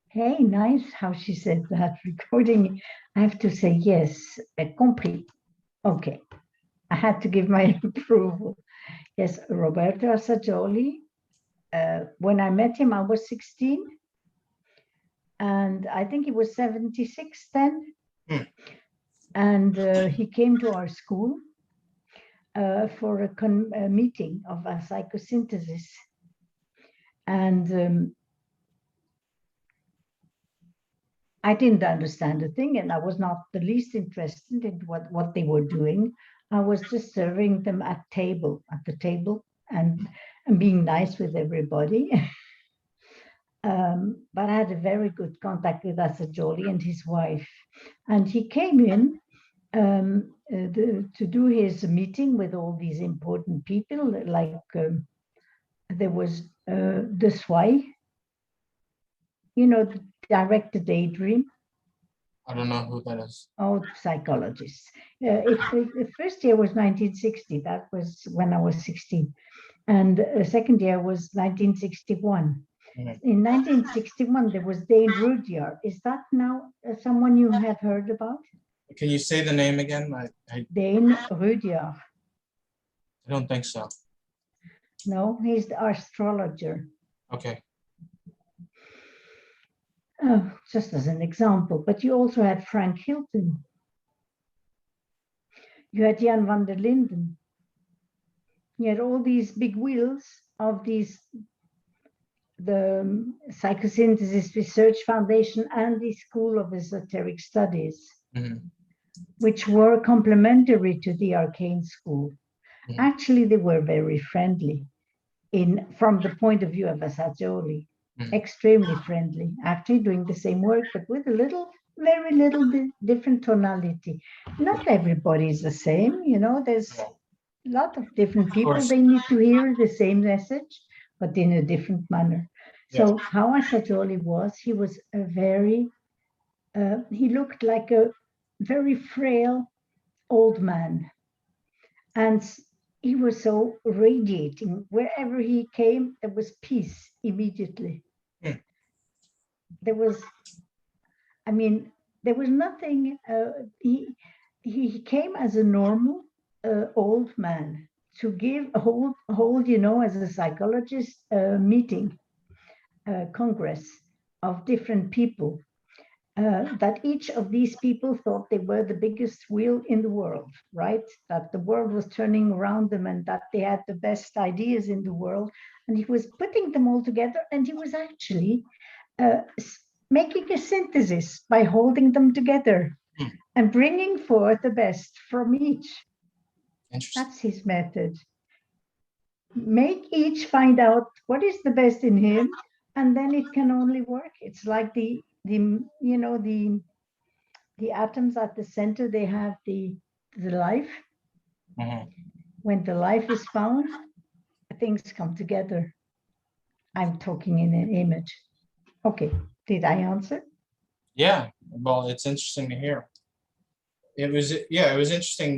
Hey, nice how she said that. Recording, I have to say yes, compris. Okay, I had to give my approval. Yes, Roberto Assagioli. When I met him, I was 16. And I think he was 76 then. And he came to our school for a meeting of a psychosynthesis. And I didn't understand a thing, and I was not the least interested in what they were doing. I was just serving them at the table, and being nice with everybody. But I had a very good contact with Assagioli and his wife. And he came in to do his meeting with all these important people, like there was the Swai, the director Daydream. I don't know who that is. Oh, psychologists. The first year was 1960. That was when I was 16. And the second year was 1961. In 1961, there was Dane Rudyard. Is that now someone you have heard about? Can you say the name again? Dane Rudyard. I don't think so. No, he's the astrologer. Okay. Just as an example, but you also had Frank Hilton. You had Jan van der Linden. You had all these big wheels of the Psychosynthesis Research Foundation and the School of Esoteric Studies, which were complementary to the Arcane School. Actually, they were very friendly from the point of view of Assagioli. Extremely friendly, actually doing the same work, but with a very little different tonality. Not everybody is the same, there's a lot of different people. They need to hear the same message, but in a different manner. So how Assagioli was, he was he looked like a very frail old man. And he was so radiating. Wherever he came, there was peace immediately. There was nothing. He came as a normal old man to give a whole, as a psychologist, meeting, congress of different people. That each of these people thought they were the biggest wheel in the world, right? That the world was turning around them and that they had the best ideas in the world. And he was putting them all together, and he was actually making a synthesis by holding them together and bringing forth the best from each. That's his method. Make each find out what is the best in him, and then it can only work. It's like the atoms at the center, they have the life. When the life is found, things come together. I'm talking in an image. Okay, did I answer? Yeah, well, it's interesting to hear. It was interesting,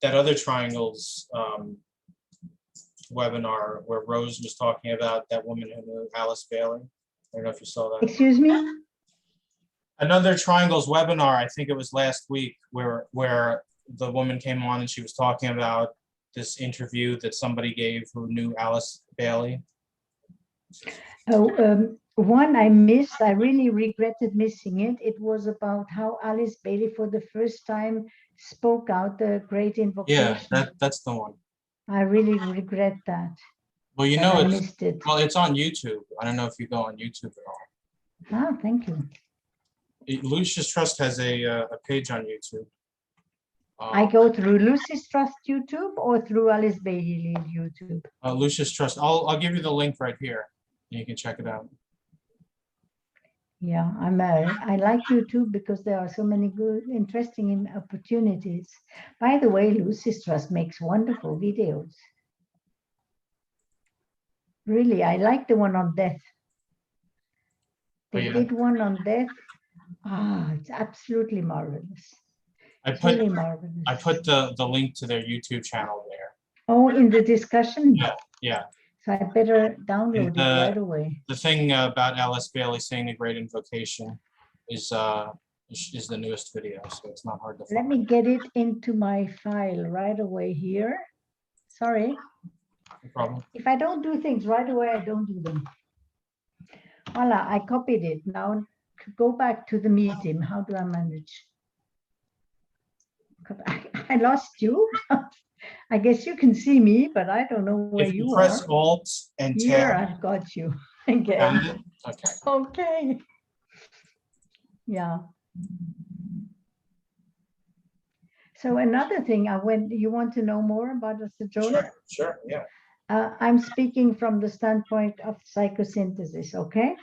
that other triangles webinar where Rose was talking about that woman who knew Alice Bailey. I don't know if you saw that. Excuse me? Another triangles webinar, I think it was last week, where the woman came on and she was talking about this interview that somebody gave who knew Alice Bailey. One I missed. I really regretted missing it. It was about how Alice Bailey for the first time spoke out the great invocation. Yeah, that's the one. I really regret that. Well, I missed it. Well, it's on YouTube. I don't know if you go on YouTube at all. Ah, thank you. Lucius Trust has a page on YouTube. I go through Lucy's Trust YouTube or through Alice Bailey YouTube? Lucius Trust. I'll give you the link right here. You can check it out. Yeah, I like YouTube because there are so many good, interesting opportunities. By the way, Lucy's Trust makes wonderful videos. Really, I like the one on death. They did one on death. It's absolutely marvelous. I put the link to their YouTube channel there. Oh, in the discussion? Yeah. So I better download it And, right away. The thing about Alice Bailey saying the Great Invocation is the newest video, so it's not hard to Let find. me get it into my file right away here. Sorry. No problem. If I don't do things right away, I don't do them. Voila, I copied it. Now go back to the meeting. How do I manage? I lost you. I guess you can see me, but I don't know where If you you press are. Alt and Here, Tab, I've got you again. found it? Okay. Okay. Yeah. So another thing, you want to know more about Assagioli? Sure, yeah. I'm speaking from the standpoint of psychosynthesis, okay?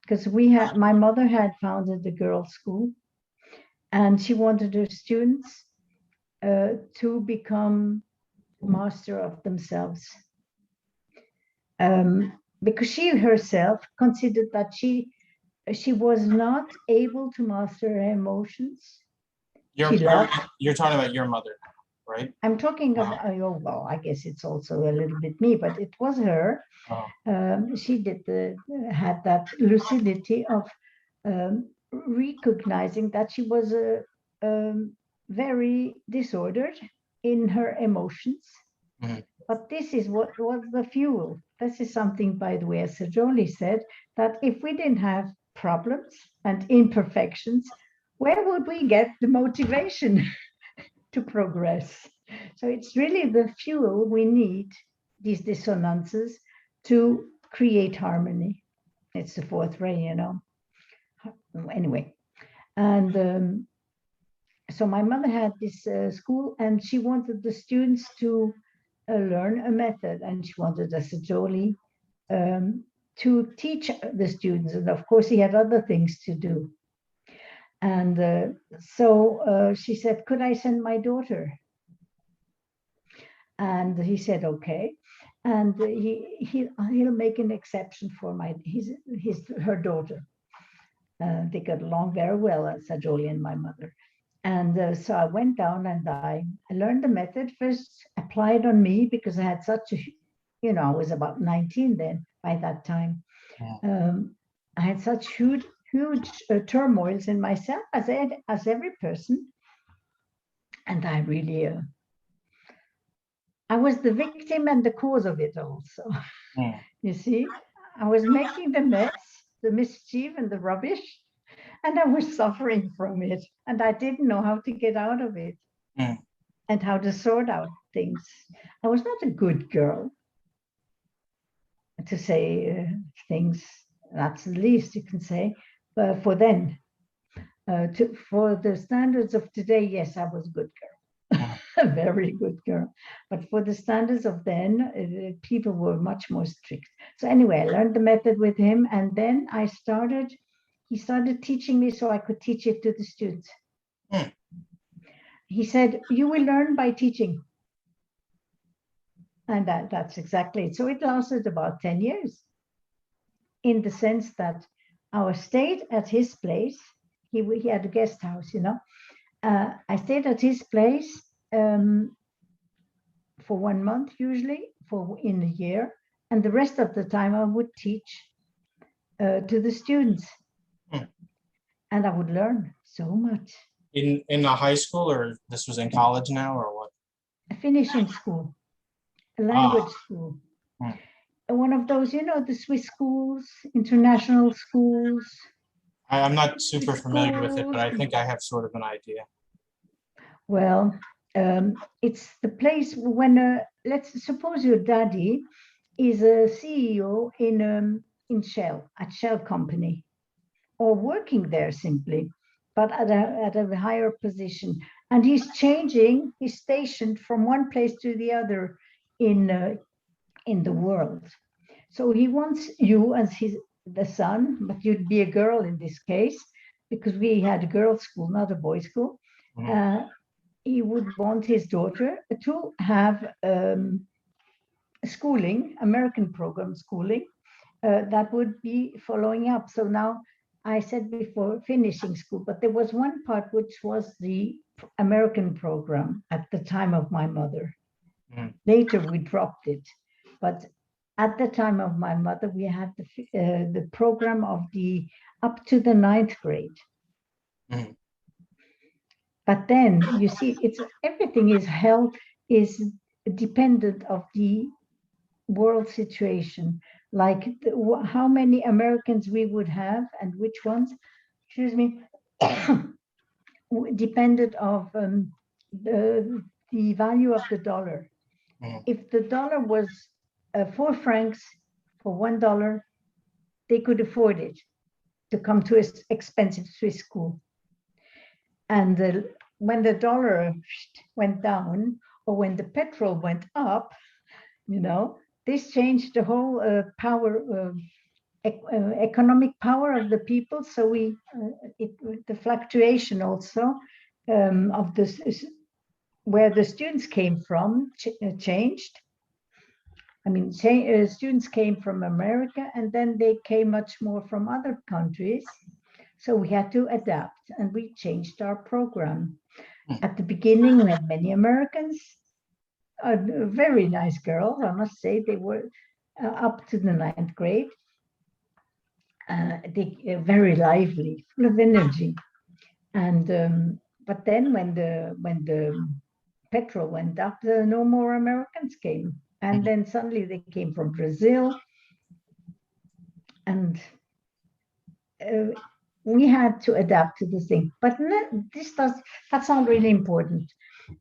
Because my mother had founded the girls' school, and she wanted her students to become master of themselves. Because she herself considered that she was not able to master her emotions. You're talking about your mother, right? I'm talking about, oh, well, I guess it's also a little bit me, but it was her. She had that lucidity of recognizing that she was very disordered in her emotions. Mm-hmm. But this is what was the fuel. This is something, by the way, as Assagioli said, that if we didn't have problems and imperfections, where would we get the motivation to progress? So it's really the fuel we need, these dissonances, to create harmony. It's the fourth ray, you know. Anyway, and so my mother had this school, and she wanted the students to learn a method, and she wanted Assagioli to teach the students. And of course, he had other things to do. And so she said, could I send my daughter? And he said, okay. And he'll make an exception for her daughter. They got along very well, Assagioli and my mother. And so I went down and I learned the method, first applied on me because I had such a, I was about 19 then by that time. I had such huge turmoils in myself as every person. And I really, I was the victim and the cause of it also. You see, I was making the mess, the mischief and the rubbish, and I was suffering from it. And I didn't know how to get out of it and how to sort out things. I was not a good girl, to say things, that's the least you can say, but for then. For the standards of today, yes, I was a good girl, a very good girl. But for the standards of then, people were much more strict. So anyway, I learned the method with him, and then he started teaching me so I could teach it to the students. He said, you will learn by teaching. And that's exactly it. So it lasted about 10 years, in the sense that I stayed at his place. He had a guest house, I stayed at his place for 1 month, usually, in a year. And the rest of the time I would teach to the students. And I would learn so much. In the high school, or this was in college now, or what? A finishing school, a language school. One of those, the Swiss schools, international schools. I'm not super familiar with it, but I think I have sort of an idea. Well, it's the place when, let's suppose your daddy is a CEO in Shell, at Shell Company, or working there simply, but at a higher position. And he's stationed from one place to the other in the world. So he wants you as the son, but you'd be a girl in this case, because we had a girls' school, not a boys' school. He would want his daughter to have schooling, American program schooling, that would be following up. So now, I said before finishing school, but there was one part which was the American program at the time of my mother. Later we dropped it, but at the time of my mother, we had the program of the up to the 9th grade. Mhm. But then you see, everything is dependent of the world situation, like how many Americans we would have and which ones, excuse me, depended of the value of the dollar. Mhm. If the dollar was 4 francs for $1, they could afford it to come to an expensive Swiss school. And when the dollar went down, or when the petrol went up, this changed the whole economic power of the people. So the fluctuation also of this, where the students came from, changed. I mean, students came from America, and then they came much more from other countries. So we had to adapt, and we changed our program. At the beginning, we had many Americans, very nice girls, I must say. They were up to the 9th grade. They very lively, full of energy. And but then when the petrol went up, no more Americans came. And then suddenly they came from Brazil. And we had to adapt to the thing. But that's not really important.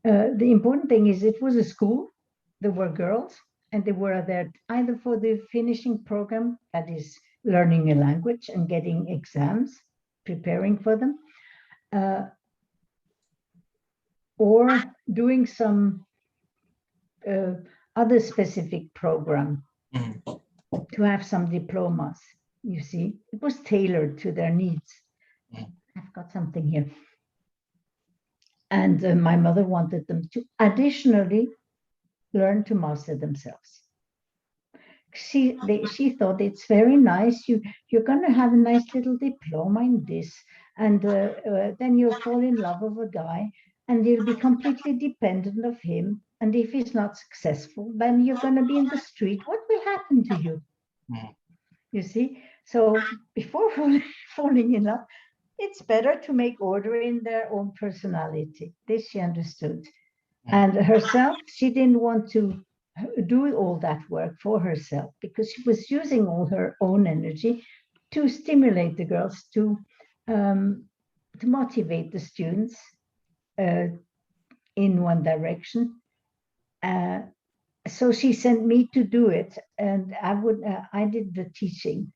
The important thing is it was a school. There were girls, and they were there either for the finishing program, that is learning a language and getting exams, preparing for them, or doing some other specific program to have some diplomas. You see, it was tailored to their needs. I've got something here. And my mother wanted them to additionally learn to master themselves. She thought it's very nice. You're going to have a nice little diploma in this, and then you'll fall in love with a guy, and you'll be completely dependent of him. And if he's not successful, then you're going to be in the street. What will happen to you? You see? So before falling in love, it's better to make order in their own personality. This she understood. And herself, she didn't want to do all that work for herself, because she was using all her own energy to stimulate the girls, to motivate the students in one direction. So she sent me to do it, and I did the teaching.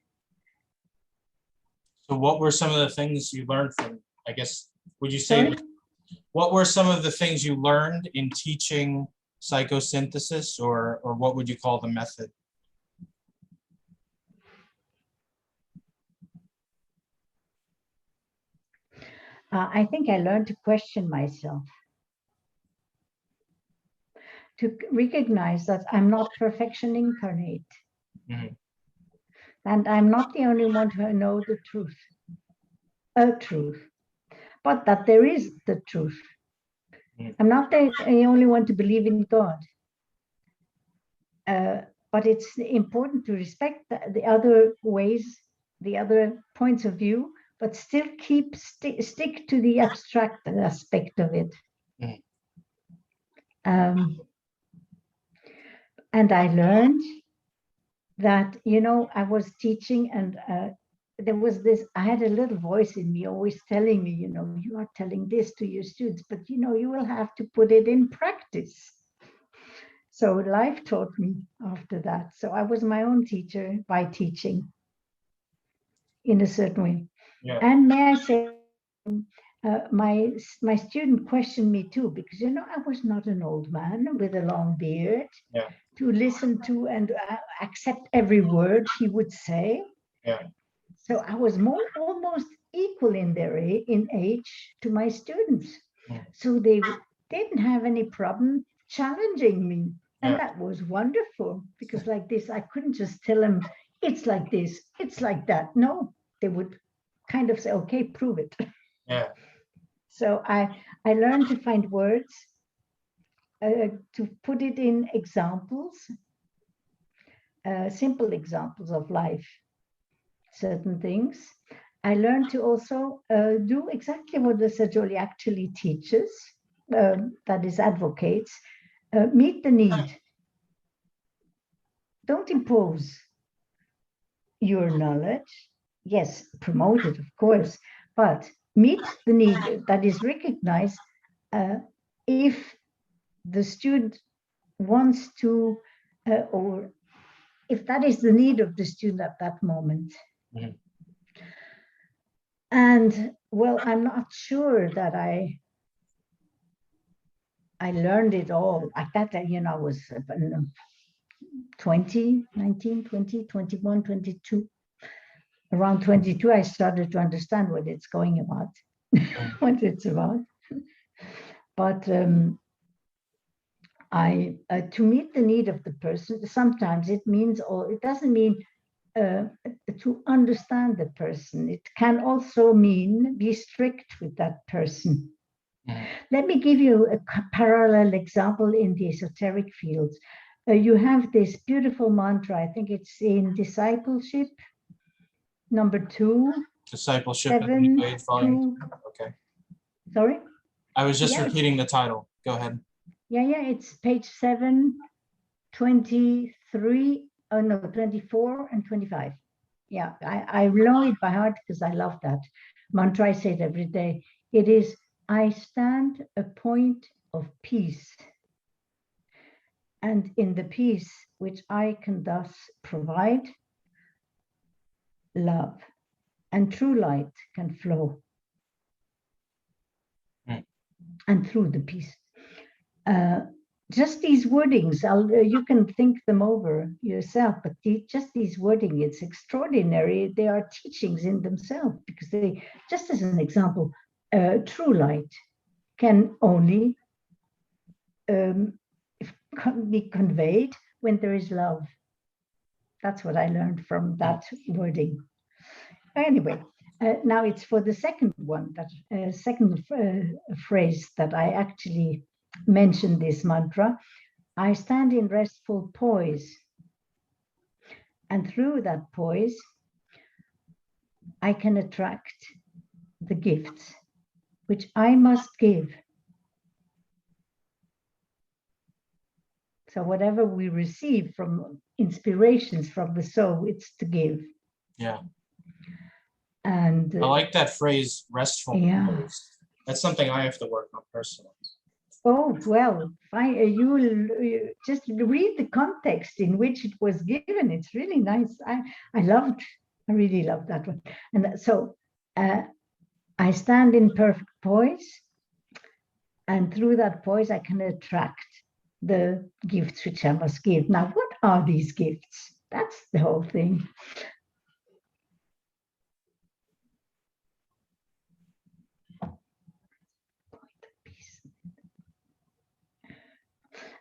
So what were some of the things you learned from, I guess, would you say, Sorry? what were some of the things you learned in teaching psychosynthesis, or what would you call the method? I think I learned to question myself, to recognize that I'm not perfection incarnate. And I'm not the only one to know the truth, a truth, but that there is the truth. I'm not the only one to believe in God. But it's important to respect the other ways, the other points of view, but still stick to the abstract aspect of it. And I learned that, I was teaching, and there was this, I had a little voice in me always telling me, you are telling this to your students, but you will have to put it in practice. So life taught me after that. So I was my own teacher by teaching in a certain way. Yeah. And may I say, my student questioned me too, because I was not an old man with a long beard to listen to and accept every word he would say. So I was almost equal in age to my students. So they didn't have any problem challenging me. And that was wonderful, because like this, I couldn't just tell them, it's like this, it's like that. No, they would kind of say, okay, prove it. So I learned to find words, to put it in examples, simple examples of life, certain things. I learned to also do exactly what the Assagioli actually teaches, that is, advocates, meet the need. Don't impose your knowledge. Yes, promote it, of course, but meet the need that is recognized if the student wants to, or if that is the need of the student at that moment. Mhm. And well, I'm not sure that I learned it all. Like that, I was 20, 19, 20, 21, 22. Around 22, I started to understand what it's going about, what it's about. But to meet the need of the person, sometimes it means, or it doesn't mean to understand the person. It can also mean be strict with that person. Let me give you a parallel example in the esoteric fields. You have this beautiful mantra, I think it's in Discipleship, number 2. Discipleship 7, New Age, Volume 2. Okay. Sorry? I was just Yeah. repeating the title. Go ahead. Yeah, it's page 7, 23, oh no, 24 and 25. Yeah, I know it by heart because I love that mantra. I say it every day. It is, I stand a point of peace, and in the peace which I can thus provide, love and true light can flow. And through the peace. Just these wordings, you can think them over yourself, but just these wording, it's extraordinary. They are teachings in themselves, because they, just as an example, true light can only be conveyed when there is love. That's what I learned from that wording. Anyway, now it's for the second one, that second phrase that I actually mentioned this mantra. I stand in restful poise, and through that poise, I can attract the gifts which I must give. So whatever we receive from inspirations from the soul, it's to give. Yeah. And I like that phrase, restful. Yeah. Poise. That's something I have to work on personally. Oh, well, you just read the context in which it was given. It's really nice. I really loved that one. And so I stand in perfect poise, and through that poise, I can attract the gifts which I must give. Now, what are these gifts? That's the whole thing.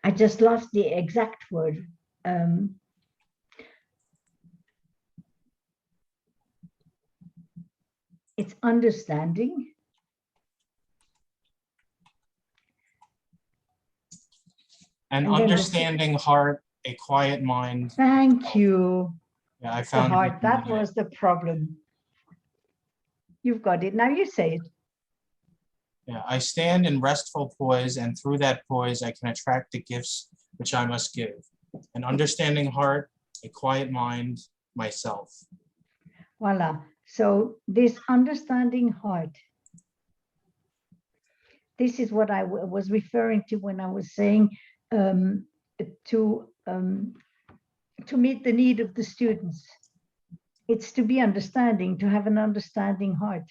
I just lost the exact word. It's understanding. An understanding heart, a quiet mind. Thank you. Yeah, I found the heart. That was the problem. You've got it. Now you say it. Yeah, I stand in restful poise, and through that poise, I can attract the gifts which I must give. An understanding heart, a quiet mind, myself. Voila. So this understanding heart, this is what I was referring to when I was saying to meet the need of the students. It's to be understanding, to have an understanding heart,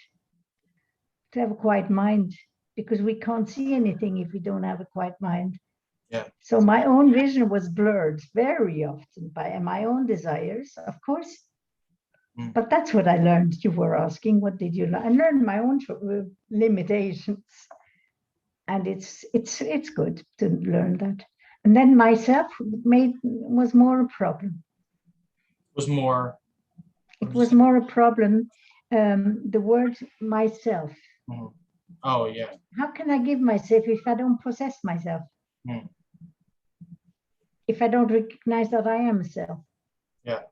to have a quiet mind, because we can't see anything if we don't have a quiet mind. Yeah. So my own vision was blurred very often by my own desires, of course. But that's what I learned. You were asking, what did you learn? I learned my own limitations, and it's good to learn that. And then myself was more a problem. It was more a problem. The word myself. Mm-hmm. Oh yeah. How can I give myself if I don't possess myself? If I don't recognize that I am a self? Yeah.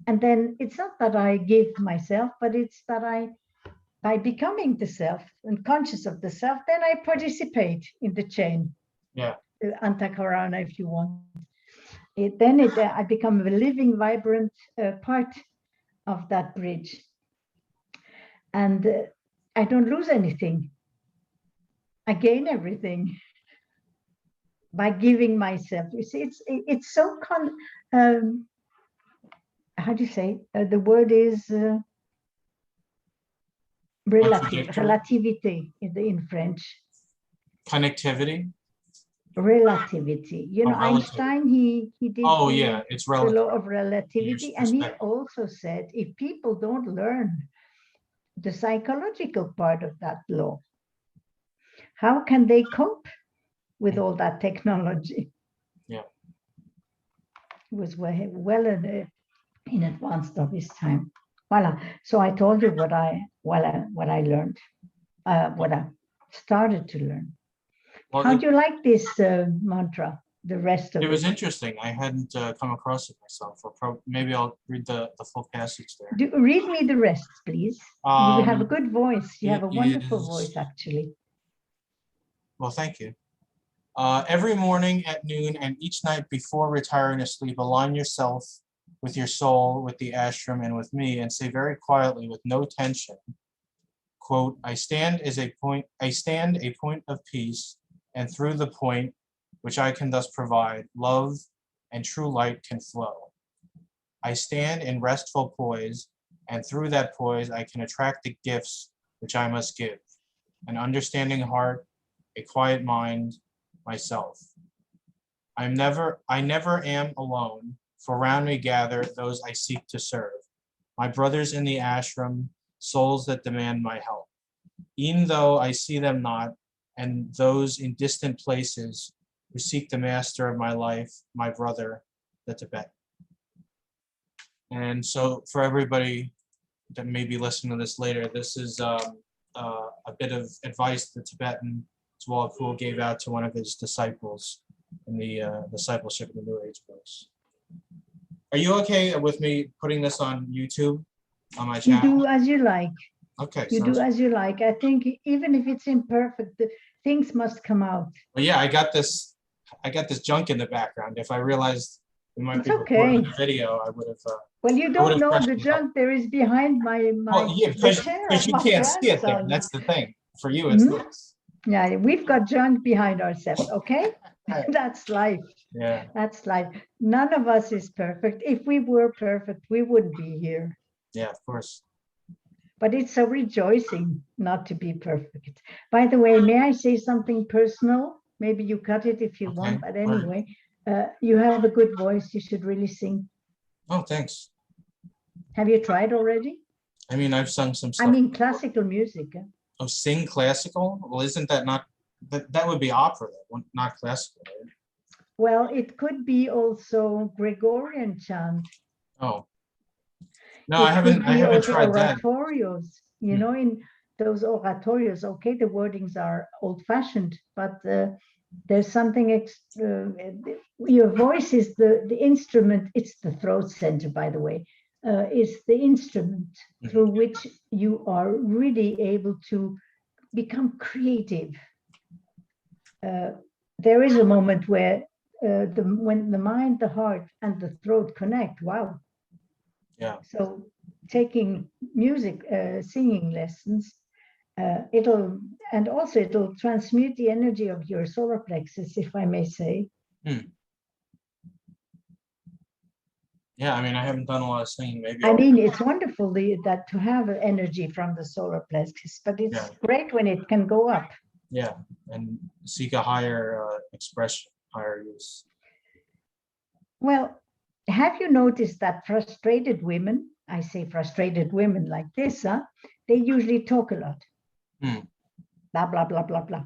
And then it's not that I give myself, but it's that by becoming the self and conscious of the self, then I participate in the chain. Yeah. Antakarana, if you want. I become a living, vibrant part of that bridge. And I don't lose anything. I gain everything by giving myself. You see, it's so how do you say? The word is relativity in French. Connectivity. Relativity. You know, Einstein, he did it's the relative. law of relativity, and he also said if people don't learn the psychological part of that law, how can they cope with all that technology? Yeah, he was well in advance of his time. Voila. So I told you what I learned, what I started to learn. Well, how do you like this mantra? The rest of it? It was interesting. I hadn't come across it myself. Or maybe I'll read the full passage there. Read me the rest, please. You have a good voice. You have a wonderful voice, actually. Well, thank you. Every morning at noon and each night before retiring to sleep, align yourself with your soul, with the ashram, and with me, and say very quietly, with no tension, quote, I stand a point of peace, and through the point, which I can thus provide, love and true light can flow. I stand in restful poise, and through that poise, I can attract the gifts which I must give, an understanding heart, a quiet mind, myself. I never am alone, for round me gather those I seek to serve, my brothers in the ashram, souls that demand my help. Even though I see them not, and those in distant places who seek the master of my life, my brother, the Tibetan. And so for everybody that may be listening to this later, this is a bit of advice the Tibetan Swalakul gave out to one of his disciples in the Discipleship of the New Age books. Are you okay with me putting this on YouTube, on my channel? You do as you like. Okay. You do as you like. I think even if it's imperfect, the things must come out. Well, yeah, I got this junk in the background. If I realized we might be recording a video, I would have. Well, you don't know the junk there is behind my well, yeah, because you can't see it there. That's the thing. For you, it's this. Yeah, we've got junk behind ourselves, okay? That's life. Yeah. That's life. None of us is perfect. If we were perfect, we wouldn't be here. Yeah, of course. But it's so rejoicing not to be perfect. By the way, may I say something personal? Maybe you cut it if you want, but anyway, you have a good voice. You should really sing. Oh, thanks. Have you tried already? I mean, I've sung some stuff. I mean, classical music. Oh, sing classical? Well, isn't that not, that would be opera, not classical, right? Well, it could be also Gregorian chant. Oh. No, I haven't tried oratorios, that. You know, in those oratorios, okay, the wordings are old-fashioned, but there's something, your voice is the instrument, it's the throat center, by the way, is the instrument through which you are really able to become creative. There is a moment where when the mind, the heart, and the throat connect, wow. Yeah. So taking music, singing lessons, it'll transmute the energy of your solar plexus, if I may say. Yeah, I mean, I haven't done a lot of singing. Maybe. I mean, it's wonderful that to have energy from the solar plexus, but it's great when it can go up. Yeah, and seek a higher expression, higher use. Well, have you noticed that frustrated women, I say frustrated women like this, they usually talk a lot. Blah, blah, blah, blah, blah.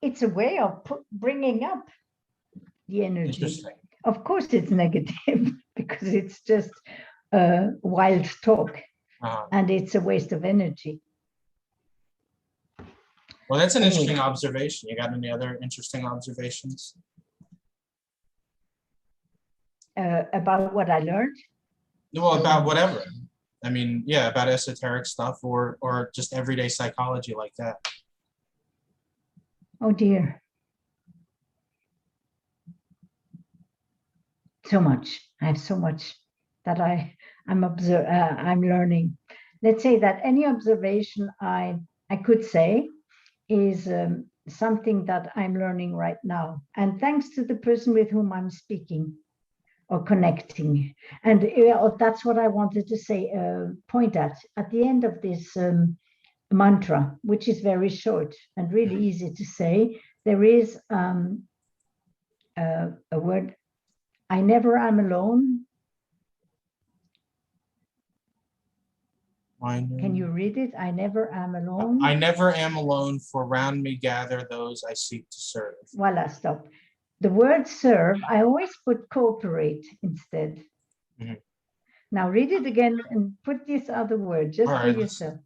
It's a way of bringing up the energy. Interesting. Of course, it's negative because it's just wild talk and it's a waste of energy. Well, that's an interesting observation. You got any other interesting observations? about what I learned. Well, about whatever. I mean, yeah, about esoteric stuff or just everyday psychology like that. Oh dear. So much. I have so much that I'm learning. Let's say that any observation I could say is something that I'm learning right now. And thanks to the person with whom I'm speaking or connecting. And that's what I wanted to say, point at the end of this mantra, which is very short and really easy to say. There is a word, I never am alone. Can you read it? I never am alone. I never am alone, for round me gather those I seek to serve. Voila, stop. The word serve, I always put cooperate instead. Mm-hmm. Now read it again and put this other word just for yourself.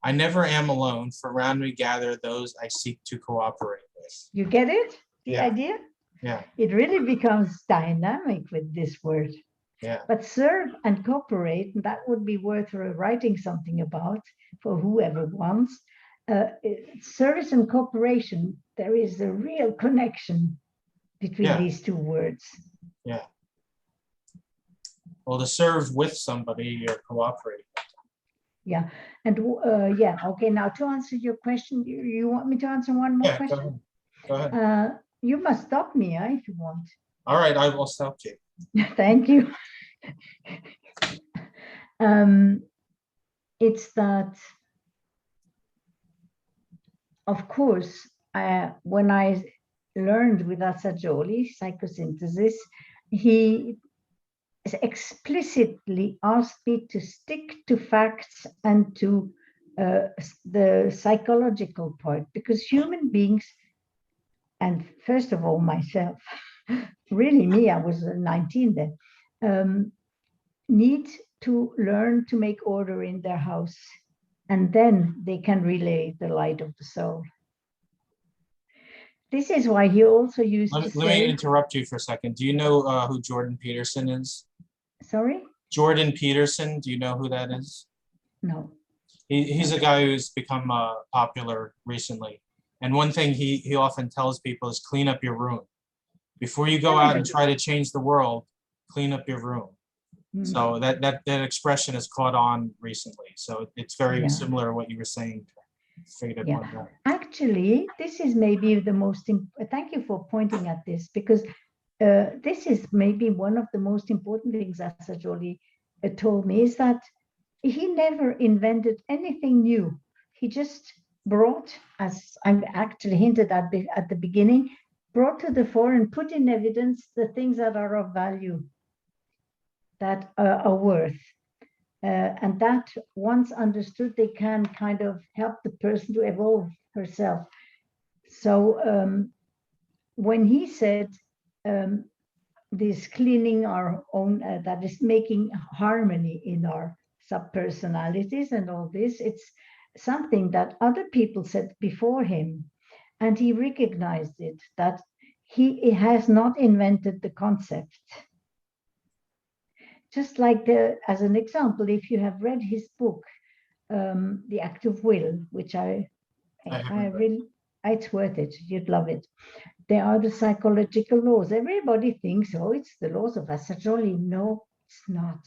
I never am alone, for round me gather those I seek to cooperate with. You get it? The idea? Yeah. It really becomes dynamic with this word. Yeah. But serve and cooperate, that would be worth writing something about for whoever wants. Service and cooperation, there is a real connection between these two words. Yeah. Well, to serve with somebody, you're cooperating. Yeah. And okay, now to answer your question, you want me to answer one more question? Go ahead. You must stop me if you want. All right, I will stop you. Thank you. It's that, of course, when I learned with Assagioli, Photosynthesis, he explicitly asked me to stick to facts and to the psychological part, because human beings, and first of all myself, really me, I was 19 then, need to learn to make order in their house, and then they can relay the light of the soul. This is why he also used to say... Let me interrupt you for a second. Do you know who Jordan Peterson is? Sorry? Jordan Peterson, do you know who that is? No. He's a guy who's become popular recently. And one thing he often tells people is clean up your room. Before you go out and try to change the world, clean up your room. Mm-hmm. So that expression has caught on recently. So it's very similar to what you were saying. Actually, this is maybe the most, thank you for pointing at this, because this is maybe one of the most important things Assagioli told me, is that he never invented anything new. He just brought, as I actually hinted at the beginning, brought to the fore and put in evidence the things that are of value, that are worth. And that once understood, they can kind of help the person to evolve herself. So when he said this cleaning our own, that is making harmony in our subpersonalities and all this, it's something that other people said before him. And he recognized it, that he has not invented the concept. Just like as an example, if you have read his book, The Act of Will, which I really, it's worth it. You'd love it. There are the psychological laws. Everybody thinks, oh, it's the laws of Assagioli. No, it's not.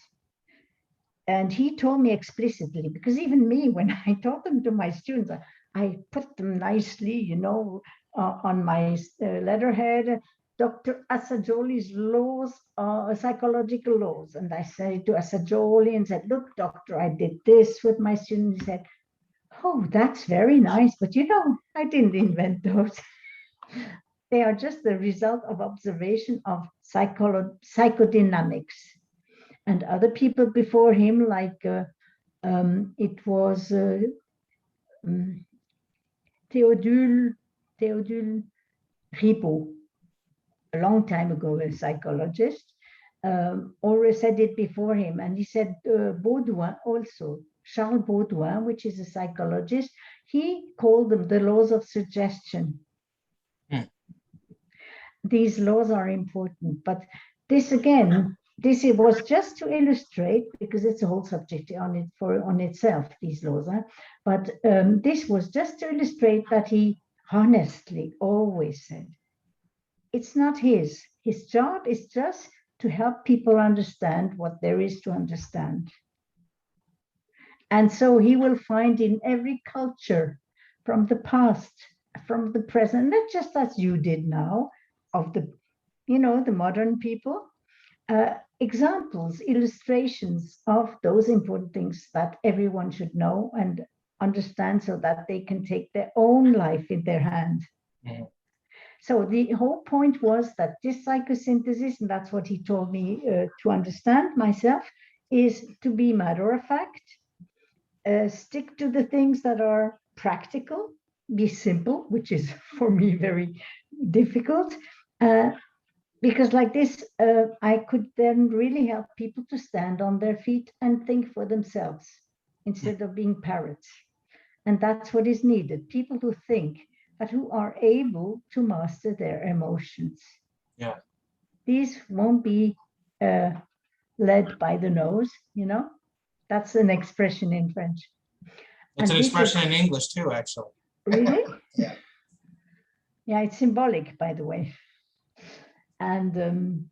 And he told me explicitly, because even me, when I taught them to my students, I put them nicely, you know, on my letterhead. Dr. Assagioli's laws are psychological laws. And I said to Assagioli and said, look, doctor, I did this with my students. He said, oh, that's very nice. But you know, I didn't invent those. They are just the result of observation of psychodynamics. And other people before him, like it was Théodule Ribot, a long time ago, a psychologist, always said it before him. And he said Baudouin also, Charles Baudouin, which is a psychologist, he called them the laws of suggestion. These laws are important, but this again, it was just to illustrate, because it's a whole subject on itself, these laws. But this was just to illustrate that he honestly always said, it's not his. His job is just to help people understand what there is to understand. And so he will find in every culture, from the past, from the present, not just as you did now, of the, the modern people, examples, illustrations of those important things that everyone should know and understand, so that they can take their own life in their hand. Mm-hmm. So the whole point was that this psychosynthesis, and that's what he told me to understand myself, is to be matter of fact, stick to the things that are practical, be simple, which is for me very difficult, because like this, I could then really help people to stand on their feet and think for themselves instead of being parrots. And that's what is needed, people who think, but who are able to master their emotions. Yeah. These won't be led by the nose, That's an expression in French. It's an expression in English too, actually. Really? Yeah. Yeah, it's symbolic, by the way. And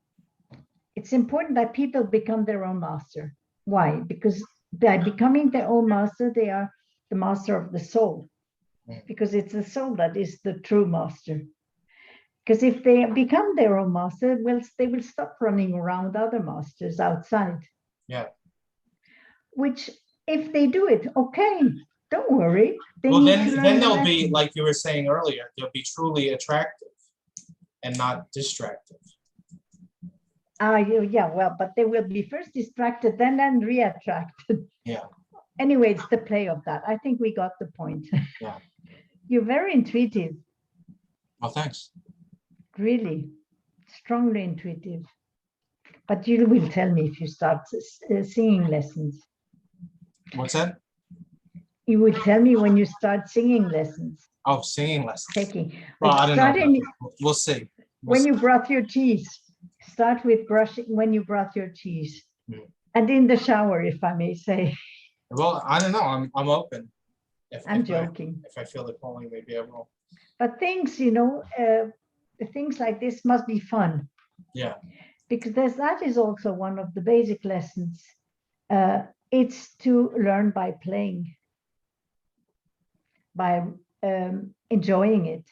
it's important that people become their own master. Why? Because by becoming their own master, they are the master of the soul. Because it's the soul that is the true master. Because if they become their own master, well, they will stop running around other masters outside. Yeah. Which, if they do it, okay, don't worry. Then they'll be, like you were saying earlier, they'll be truly attractive and not distractive. Yeah, well, but they will be first distracted, then re-attracted. Yeah. Anyway, it's the play of that. I think we got the point. Yeah. You're very intuitive. Well, thanks. Really, strongly intuitive. But you will tell me if you start singing lessons. What's that? You will tell me when you start singing lessons. Oh, singing lessons. Taking. Well, I don't know. We'll see. When you brush your teeth, start with brushing when you brush your teeth. And in the shower, if I may say. Well, I don't know. I'm open. I'm joking. If I feel the calling, maybe I will. But things, things like this must be fun. Yeah. Because that is also one of the basic lessons. It's to learn by playing, by enjoying it.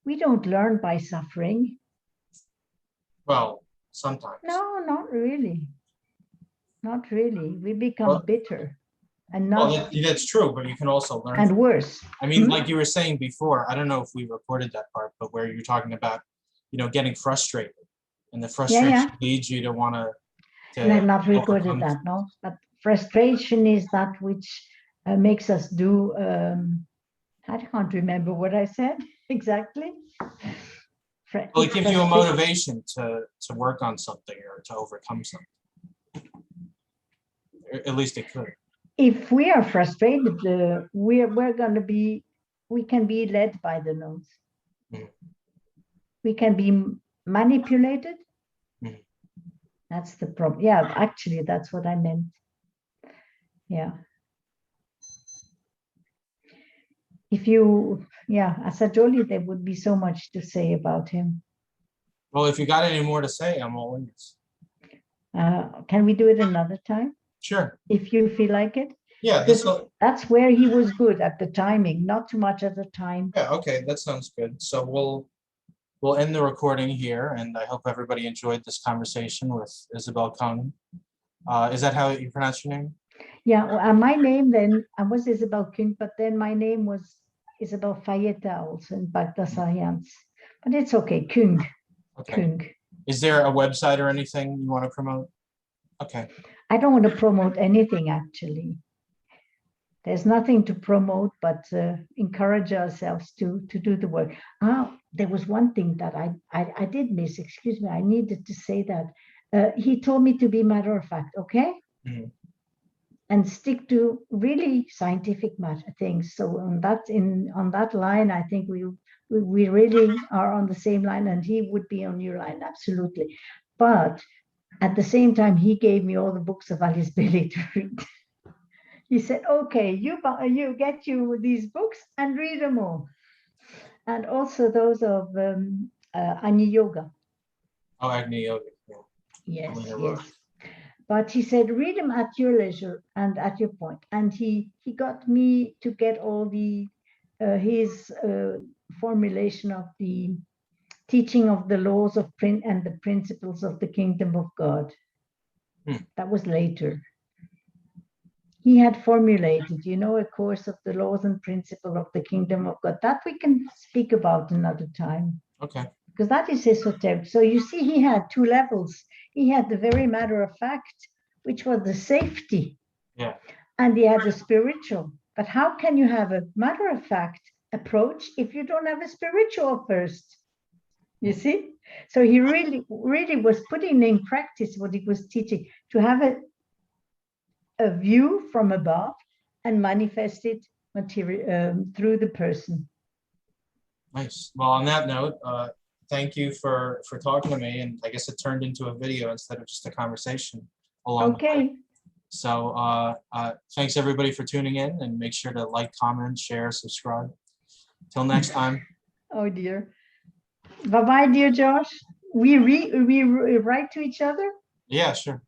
We don't learn by suffering. Well, sometimes. No, not really. Not really. We become bitter. And not, well, that's true, but you can also learn. And worse. I mean, like you were saying before, I don't know if we recorded that part, but where you're talking about, getting frustrated, and the frustration leads you to want to. We have not recorded that, no. But frustration is that which makes us do. I can't remember what I said exactly. Well, it gives you a motivation to work on something or to overcome something. At least it could. If we are frustrated, we're going to be. We can be led by the nose. We can be manipulated. That's the problem. Yeah, actually, that's what I meant. Yeah. If you, Assagioli, there would be so much to say about him. Well, if you got any more to say, I'm all ears. Can we do it another time? Sure. If you feel like it. Yeah, that's where he was good at the timing, not too much at the time. Yeah, okay, that sounds good. So we'll end the recording here, and I hope everybody enjoyed this conversation with Isabelle Küng. Is that how you pronounce your name? Yeah, well, my name then, I was Isabelle Küng, but then my name was Isabelle Fayeta also in Bagdasarians. But it's okay, Küng. Okay. Küng. Is there a website or anything you want to promote? Okay. I don't want to promote anything, actually. There's nothing to promote, but encourage ourselves to do the work. There was one thing that I did miss, excuse me, I needed to say that. He told me to be matter of fact, okay? Mm-hmm. And stick to really scientific things. So on that line, I think we really are on the same line, and he would be on your line, absolutely. But at the same time, he gave me all the books of Alice Bailey to read. He said, okay, you get you these books and read them all. And also those of Agni Yoga. Oh, Agni Yoga. Yes, Elena yes. Rose. But he said, read them at your leisure and at your point. And he got me to get all the his formulation of the teaching of the laws of print and the principles of the kingdom of God. That was later. He had formulated, a course of the laws and principle of the kingdom of God. That we can speak about another time. Okay. Because that is esoteric. So you see, he had two levels. He had the very matter of fact, which was the safety. Yeah. And he had the spiritual. But how can you have a matter of fact approach if you don't have a spiritual first? You see? So he really was putting in practice what he was teaching, to have a view from above and manifest it through the person. Nice. Well, on that note, thank you for talking to me. And I guess it turned into a video instead of just a conversation along the way. So thanks everybody for tuning in, and make sure to like, comment, share, subscribe. Till next time. Oh dear. Bye-bye, dear Josh. We write to each other? Yeah, sure.